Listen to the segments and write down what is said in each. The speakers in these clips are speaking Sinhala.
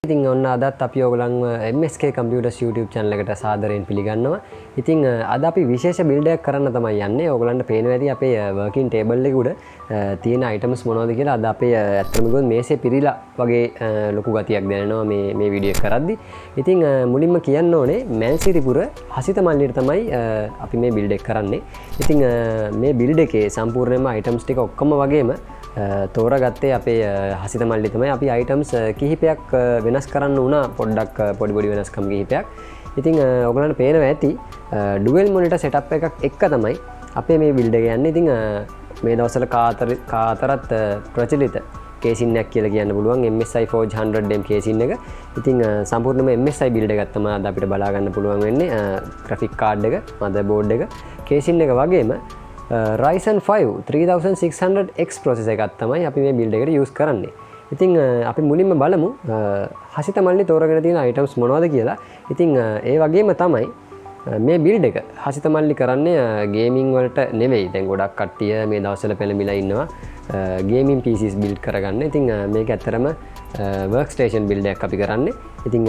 ඉතින් ඔන්න අදත් අපි ඔයගලන්ව MSK Computers YouTube channel එකට සාදරයෙන් පිළිගන්නවා. ඉතින් අද අපි විශේෂ build එකක් කරන්න තමයි යන්නේ. ඔයගලන්ට පේනවා ඇති අපේ working table එකේ උඩ තියෙන items මොනවද කියලා. අද අපේ ඇත්තටම ගොන් මේසේ පිරීලා වගේ ලොකු ගතියක් දැනෙනවා මේ වීඩියෝ එක කරද්දි. ඉතින් මුලින්ම කියන්න ඕනේ මැල්සිරිපුර හසිත මල්ලියට තමයි අපි මේ build එක කරන්නේ. ඉතින් මේ build එකේ සම්පූර්ණයෙන්ම items ටික ඔක්කොම වගේම තෝරගත්තේ අපේ හසිත මල්ලි තමයි. අපි items කිහිපයක් වෙනස් කරන්න වුණා, පොඩ්ඩක් පොඩි වෙනස්කම් කිහිපයක්. ඉතින් ඔයගලන්ට පේනවා ඇති dual monitor setup එකක් එක්ක තමයි අපේ මේ build එක යන්නේ. ඉතින් මේ දවස්වල කාතරත් ප්‍රචලිත කේසින් එකක් කියලා කියන්න පුළුවන් MSI 400M කේසින් එක. ඉතින් සම්පූර්ණයෙන්ම MSI build එකක් තමයි අද අපිට බලා ගන්න පුළුවන් වෙන්නේ. graphic card එක, motherboard එක, කේසින් එක වගේම Ryzen 5 3600X processor එකක් තමයි අපි මේ build එකට use කරන්නේ. ඉතින් අපි මුලින්ම බලමු හසිත මල්ලි තෝරගෙන තියෙන items මොනවද කියලා. ඉතින් ඒ වගේම තමයි මේ build එක හසිත මල්ලි කරන්නේ gaming වලට නෙවෙයි. දැන් ගොඩක් කට්ටිය මේ දවස්වල පෙළඹිලා ඉන්නවා gaming PCs build කරගන්න. ඉතින් මේක ඇත්තරම workstation build එකක් අපි කරන්නේ. ඉතින්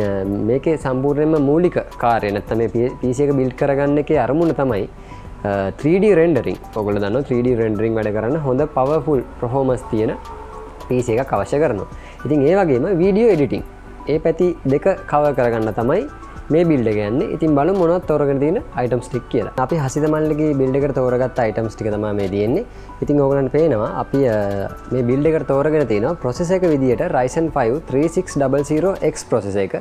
මේකේ සම්පූර්ණයෙන්ම මූලික කාර්යය නැත්නම් මේ PC එක build කරගන්න එකේ අරමුණ තමයි 3D rendering. ඔයගොල්ලෝ දන්නවා 3D rendering වැඩ කරන්න හොඳ powerful performance තියෙන PC එකක් අවශ්‍ය කරනවා. ඉතින් ඒ වගේම video editing ඒ පැති දෙක cover කරගන්න තමයි මේ build එක යන්නේ. ඉතින් බලමු මොනවද තෝරගෙන තියෙන items ටික කියලා. අපි හසිත මල්ලිගේ build එකට තෝරගත්ත items ටික තමයි මේ තියෙන්නේ. ඉතින් ඕගලන්ට පේනවා අපි මේ build එකට තෝරගෙන තියෙනවා processor එක විදියට Ryzen 5 3600X processor එක.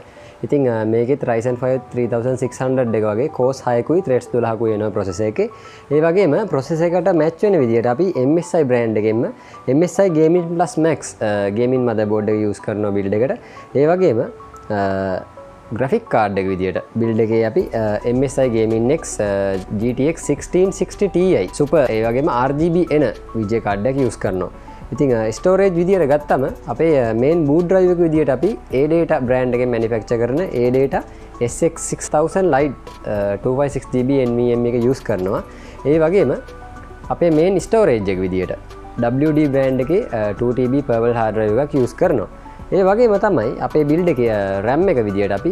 ඉතින් මේකෙත් Ryzen 5 3600 එක වගේ cores 6කුයි threads 12කුයි එනවා processor එකේ. ඒ වගේම processor එකට match වෙන විදියට අපි MSI brand එකෙන්ම MSI Gaming Plus Max gaming motherboard එක use කරනවා build එකට. ඒ වගේම graphic card එක විදියට build එකේ අපි MSI Gaming X GTX 1660 Ti super ඒ වගේම RGB එන VGA card එක use කරනවා. ඉතින් ස්ටෝරේජ් විදියට ගත්තම අපේ මේන් boot drive එක විදියට අපි ADATA brand එකෙන් manufacture කරන ADATA SX6000 LITE 256GB NVMe එක use කරනවා. ඒ වගේම අපේ මේන් ස්ටෝරේජ් එක විදියට WD brand එකේ 2TB purple hard drive එකක් use කරනවා. ඒ වගේම තමයි අපේ build එකේ RAM එක විදියට අපි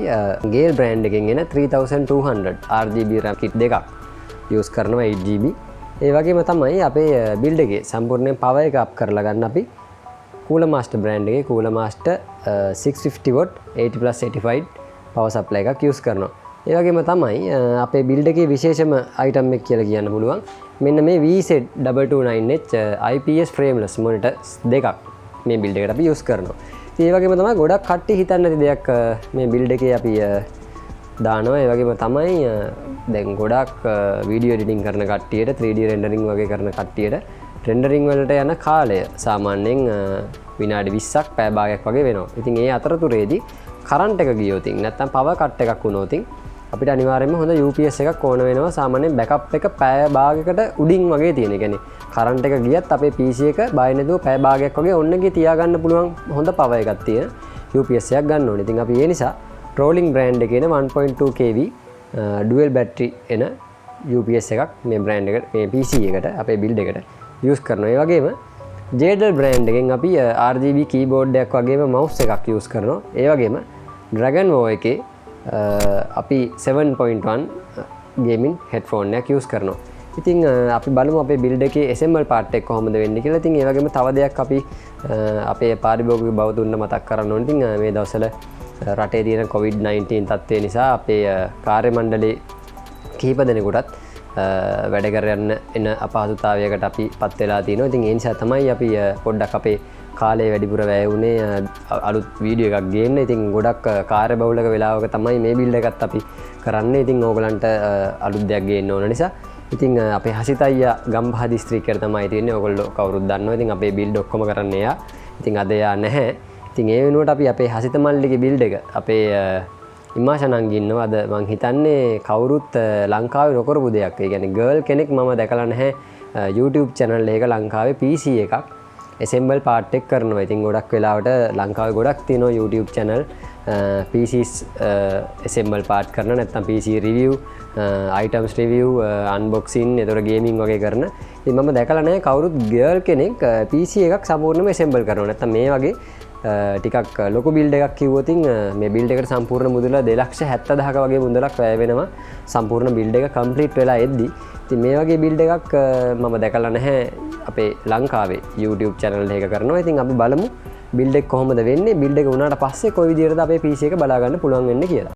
GeIL brand එකෙන් එන 3200 RGB RAM kit දෙකක් use කරනවා 8GB. ඒ වගේම තමයි අපේ build එකේ සම්පූර්ණයෙන් power එක up කරලා ගන්න අපි Cooler Master brand එකේ Cooler Master 650W 80+85 power supply එකක් use කරනවා. ඒ වගේම තමයි අපේ build එකේ විශේෂම item එක කියලා කියන්න පුළුවන් මෙන්න මේ VZ229H IPS frameless monitors දෙකක් මේ build එකට අපි use කරනවා. ඒ වගේම තමයි ගොඩක් කට්ටිය හිතන්නේ නැති දෙයක් මේ build එකේ අපි දානවා. ඒ වගේම තමයි දැන් ගොඩක් වීඩියෝ එඩිටින් කරන කට්ටියට 3D rendering වගේ කරන කට්ටියට rendering වලට යන කාලය සාමාන්‍යයෙන් විනාඩි 20ක් පැය භාගයක් වගේ වෙනවා. ඉතින් ඒ අතරතුරේදී කරන්ට් එක ගියොත් නැත්නම් power cut එකක් වුණොත් අපිට අනිවාර්යයෙන්ම හොඳ UPS එකක් ඕන වෙනවා. සාමාන්‍යයෙන් backup එක පැය භාගයකට උඩින් වගේ තියෙන. ඒ කියන්නේ කරන්ට් එක ගියත් අපේ PC එක බය නැතුව පැය භාගයක් වගේ ඔන්න ගිය තියාගන්න පුළුවන් හොඳ power එකක් තියෙන UPS එකක් ගන්න ඕනේ. ඉතින් අපි ඒ නිසා Rolling brand එකේ 1.2 kV dual battery එන UPS එකක් මේ brand එකට මේ PC එකට අපේ build එකට use කරනවා. ඒ වගේම JEDEL brand එකෙන් අපි RGB keyboard එකක් වගේම mouse එකක් use කරනවා. ඒ වගේම Dragon Wo එකේ අපි 7.1 gaming headphone එකක් use කරනවා. ඉතින් අපි බලමු අපේ build එකේ assemble part එක කොහොමද වෙන්නේ කියලා. ඉතින් ඒ වගේම තව දෙයක් අපි අපේ පාරිභෝගික බවතුන්ට මතක් කරන්න ඕනේ. ඉතින් මේ දවස්වල රටේ තියෙන COVID-19 තත්ත්වය නිසා අපේ කාර්ය මණ්ඩලයේ කිහිප දෙනෙකුටත් වැඩ කරන්න එන අපහසුතාවයකට අපි පත් වෙලා තියෙනවා. ඉතින් ඒ නිසා තමයි අපි පොඩ්ඩක් අපේ කාලේ වැඩිපුර වැය වුණේ අලුත් වීඩියෝ එකක් ගේන්න. ඉතින් ගොඩක් කාර්ය බහුලක වෙලාවක තමයි මේ build එකත් අපි කරන්නේ. ඉතින් ඕගලන්ට අලුත් දෙයක් ගේන්න ඕන නිසා ඉතින් අපේ හසිත අයියා ගම්පහ දිස්ත්‍රික්කයට තමයි තියෙන්නේ. ඔයගොල්ලෝ කවුරුත් දන්නවා. ඉතින් අපේ build ඔක්කොම කරන්නේ එයා. ඉතින් අද එයා නැහැ. ඉතින් ඒ වෙනුවට අපි අපේ හසිත මල්ලිගේ build එක අපේ ඉමාෂනංගි ඉන්නවා. අද මං හිතන්නේ කවුරුත් ලංකාවේ නොකරපු දෙයක්. ඒ කියන්නේ girl කෙනෙක් මම දැකලා නැහැ YouTube channel එකක ලංකාවේ PC එකක් assemble part එක කරනවා. ඉතින් ගොඩක් වෙලාවට ලංකාවේ ගොඩක් තියෙනවා YouTube channel PCs assemble part කරන නැත්නම් PC review items review unboxing ඒතර gaming වගේ කරන. ඉතින් මම දැකලා නැහැ කවුරුත් girl කෙනෙක් PC එකක් සම්පූර්ණයෙන්ම assemble කරනවා. නැත්නම් මේ වගේ ටිකක් ලොකු බිල්ඩ් එකක් කිව්වොත් මේ බිල්ඩ් එකට සම්පූර්ණ මුදල 2,70,000ක වගේ මුදලක් වැය වෙනවා සම්පූර්ණ බිල්ඩ් එක කම්ප්ලීට් වෙලා එද්දි. ඉතින් මේ වගේ බිල්ඩ් එකක් මම දැකලා නැහැ අපේ ලංකාවේ YouTube channel එකක කරනවා. ඉතින් අපි බලමු බිල්ඩ් එක කොහොමද වෙන්නේ, බිල්ඩ් එක වුණාට පස්සේ කොයි විදිහටද අපේ PC එක බලා ගන්න පුළුවන් වෙන්නේ කියලා.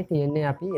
තමයි තියෙන්නේ අපි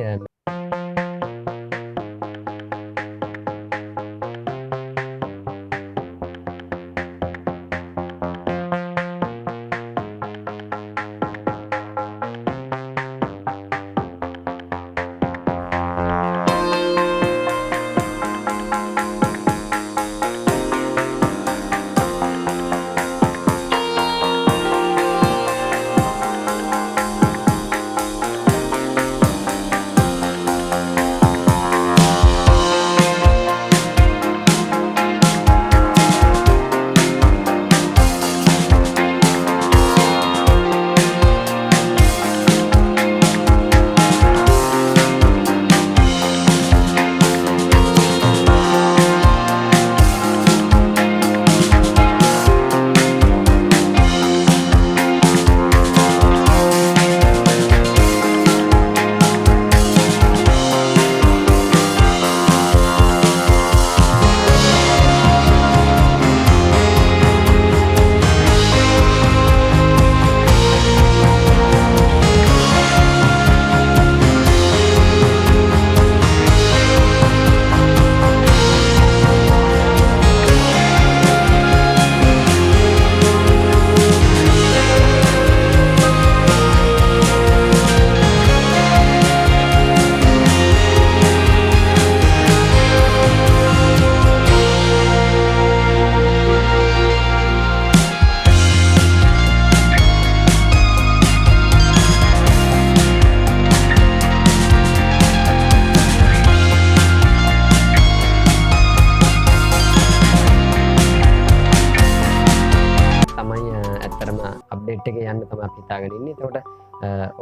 අප්ඩේට් එක යන්න තමයි අපි හිතාගෙන ඉන්නේ. එතකොට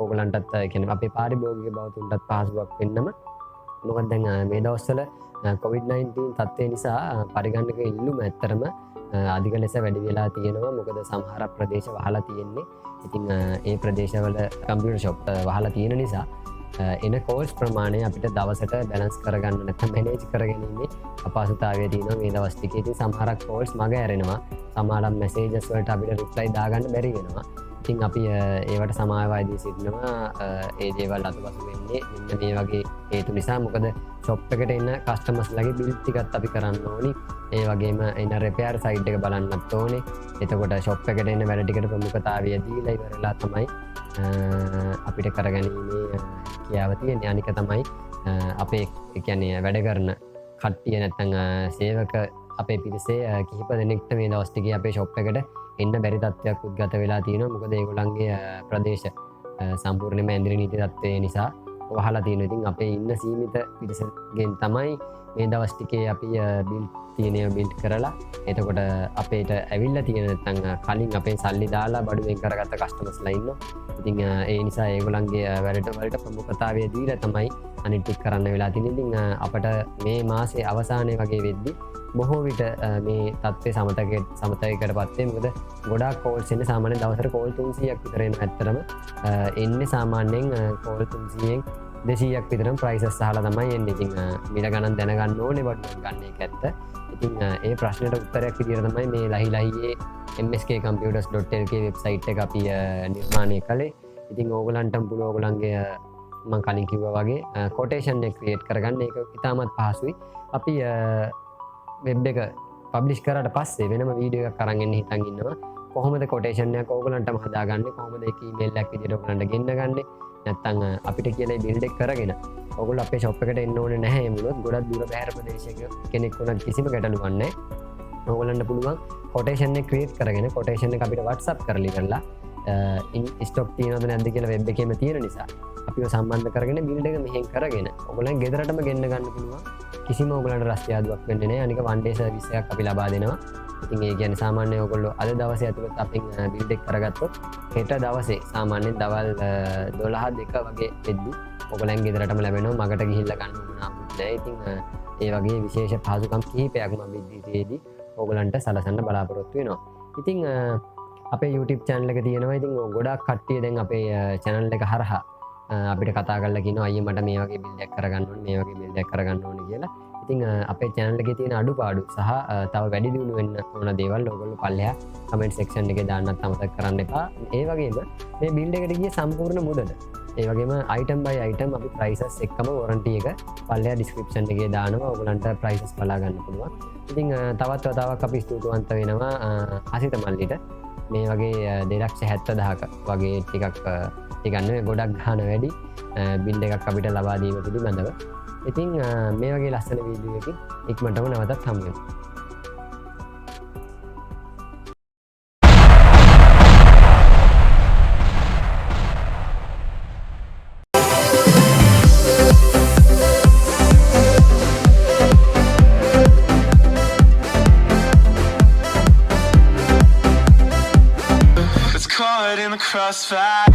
ඕගලන්ටත් කියන්නේ අපේ පාරිභෝගික බවතුන්ටත් පහසුවක් වෙන්නම. මොකද දැන් මේ දවස්වල COVID-19 තත්ත්වය නිසා පරිගණක ඉල්ලුම ඇත්තරම අධික ලෙස වැඩි වෙලා තියෙනවා. මොකද සමහර ප්‍රදේශ වහලා තියෙන්නේ. ඉතින් ඒ ප්‍රදේශවල කම්පියුටර් ෂොප් වහලා තියෙන නිසා එන කෝල්ස් ප්‍රමාණය අපිට දවසට බැලන්ස් කරගන්න නැත්නම් මැනේජ් කරගැනීමේ අපහසුතාවය තියෙනවා මේ දවස් ටිකේ. ඉතින් සමහරක් කෝල්ස් මග ඇරෙනවා. සමහරක් මෙසේජස් වලට අපිට රිප්ලයි දාගන්න බැරි වෙනවා. ඉතින් අපි ඒවට සමාවයිදී සිටිනවා. ඒ දේවල් අතපසු වෙන්නේ මෙන්න මේ වගේ හේතු නිසා. මොකද ෂොප් එකට එන කස්ටමර්ස්ලාගේ බිල් ටිකත් අපි කරන්න ඕනි. ඒ වගේම එන රිපෙයාර් සයිඩ් එක බලන්නත් ඕනේ. එතකොට ෂොප් එකට එන වැඩ ටිකට ප්‍රමුඛතාවය දීලා ඉවරලා තමයි අපිට කරගැනීමේ කියාව තියෙන්නේ. අනික තමයි අපේ කියන්නේ වැඩ කරන කට්ටිය නැත්නම් සේවක අපේ පිරිසේ කිහිප දෙනෙක්ට මේ දවස් ටිකේ අපේ ෂොප් එකට එන්න බැරි තත්ත්වයක් උද්ගත වෙලා තියෙනවා. මොකද ඒගොල්ලන්ගේ ප්‍රදේශ සම්පූර්ණයෙන්ම ඇඳිරි නීති තත්ත්වය නිසා වහලා තියෙනවා. ඉතින් අපේ ඉන්න සීමිත පිරිසගෙන් තමයි මේ දවස් ටිකේ අපි බිල් තියෙනවා බිල්ඩ් කරලා එතකොට අපේට ඇවිල්ලා තියෙන නැත්නම් කලින් අපේ සල්ලි දාලා බඩුවෙන් කරගත්ත කස්ටමර්ස්ලා ඉන්නවා. ඉතින් ඒ නිසා ඒගොල්ලන්ගේ වැඩට ප්‍රමුඛතාවය දීලා තමයි අනිත් ටික කරන්න වෙලා තියෙන්නේ. ඉතින් අපට මේ මාසේ අවසානයේ වගේ වෙද්දී බොහෝ විට මේ තත්ත්වය සමතයකටපත් වෙයි. මොකද ගොඩාක් කෝල්ස් එන්නේ සාමාන්‍යයෙන් දවසට කෝල් 300ක් විතර එනවා. ඇත්තටම එන්නේ සාමාන්‍යයෙන් කෝල් 300න් 200ක් විතරම ප්‍රයිසස් අහලා තමයි එන්නේ. ඉතින් මිල ගණන් දැනගන්න ඕනේ බඩුවක් ගන්න එක ඇත්ත. ඉතින් ඒ ප්‍රශ්නෙට උත්තරයක් විදිහට තමයි මේ ලහිලහියේ mskcomputers.lk වෙබ්සයිට් එක අපි නිර්මාණය කළේ. ඉතින් ඕගලන්ටම පුළුවන් ඕගලන්ගේ මම කලින් කිව්වා වගේ කොටේෂන් එක ක්‍රියේට් කරගන්න. ඒක ඉතාමත් පහසුයි. අපි වෙබ් එක පබ්ලිෂ් කරාට පස්සේ වෙනම වීඩියෝ එකක් අරන් එන්න හිතන් ඉන්නවා. කොහොමද කොටේෂන් එක ඕගලන්ටම හදාගන්නේ, කොහොමද ඒක ඊමේල් එකක් විදිහට ඕගලන්ට ගෙන්න ගන්නේ, නැත්නම් අපිට කියලා බිල්ඩ් එක කරගෙන ඔයගොල්ලෝ අපේ ෂොප් එකට එන්න ඕනේ නැහැ. මුලොත් ගොඩක් දුර බැහැර ප්‍රදේශයක කෙනෙක් වුණත් කිසිම ගැටලුවක් නැහැ. ඕගලන්ට පුළුවන් කොටේෂන් එක ක්‍රියේට් කරගෙන කොටේෂන් එක අපිට WhatsApp කරලා ඉවරලා ස්ටොක් තියෙනවද නැද්ද කියලා වෙබ් එකේම තියෙන නිසා අපිව සම්බන්ධ කරගෙන බිල්ඩ් එක මෙහෙන් කරගෙන ඔයගොල්ලන් ගෙදරටම ගෙන්න ගන්න පුළුවන්. කිසිම ඔයගලන්ට රස්තියාදුවක් වෙන්නේ නැහැ. අනික වන් ඩේ සර්විස් එකක් අපි ලබා දෙනවා. ඉතින් ඒ කියන්නේ සාමාන්‍යයෙන් ඔයගොල්ලෝ අද දවසේ ඇතුළත අපෙන් බිල්ඩ් එක කරගත්තොත් හෙට දවසේ සාමාන්‍යයෙන් දවල් 12:02 වගේ වෙද්දී ඔයගලන් ගෙදරටම ලැබෙනවා. මගට ගිහිල්ලා ගන්න ඕන නැහැ. ඉතින් ඒ වගේ විශේෂ පහසුකම් කිහිපයක්ම විද්‍යුතයේදී ඔයගලන්ට සලසන්න බලාපොරොත්තු වෙනවා. ඉතින් අපේ YouTube channel එක තියෙනවා. ඉතින් ගොඩාක් කට්ටිය දැන් අපේ channel එක හරහා අපිට කතා කරලා කියනවා අයියේ මට මේ වගේ බිල්ඩ් එකක් කරගන්න ඕනේ, මේ වගේ බිල්ඩ් එකක් කරගන්න ඕනේ කියලා. ඉතින් අපේ channel එකේ තියෙන අඩුපාඩු සහ තව වැඩි දියුණු වෙන්න ඕන දේවල් ඔයගොල්ලෝ පල්ලෙහා comment section එකේ දාන්නත් අමතක කරන්න එපා. ඒ වගේම මේ බිල්ඩ් එකට ගිය සම්පූර්ණ මුදල ඒ වගේම item by item අපි prices එක්කම warranty එක පල්ලෙහා description එකේ දානවා. ඔයගලන්ට prices බලා ගන්න පුළුවන්. ඉතින් තවත් වතාවක් අපි ස්තුතිවන්ත වෙනවා අසිත මල්ලිට. මේ වගේ 270,000ක වගේ ටිකක් ටිකන්නේ ගොඩක් ගන්න වැඩි බිල් එකක් අපිට ලබා දීම පිළිබඳව. ඉතින් මේ වගේ ලස්සන වීඩියෝ එකකින් ඉක්මනටම නැවතත් හමු වෙමු. Caught in the crossfire.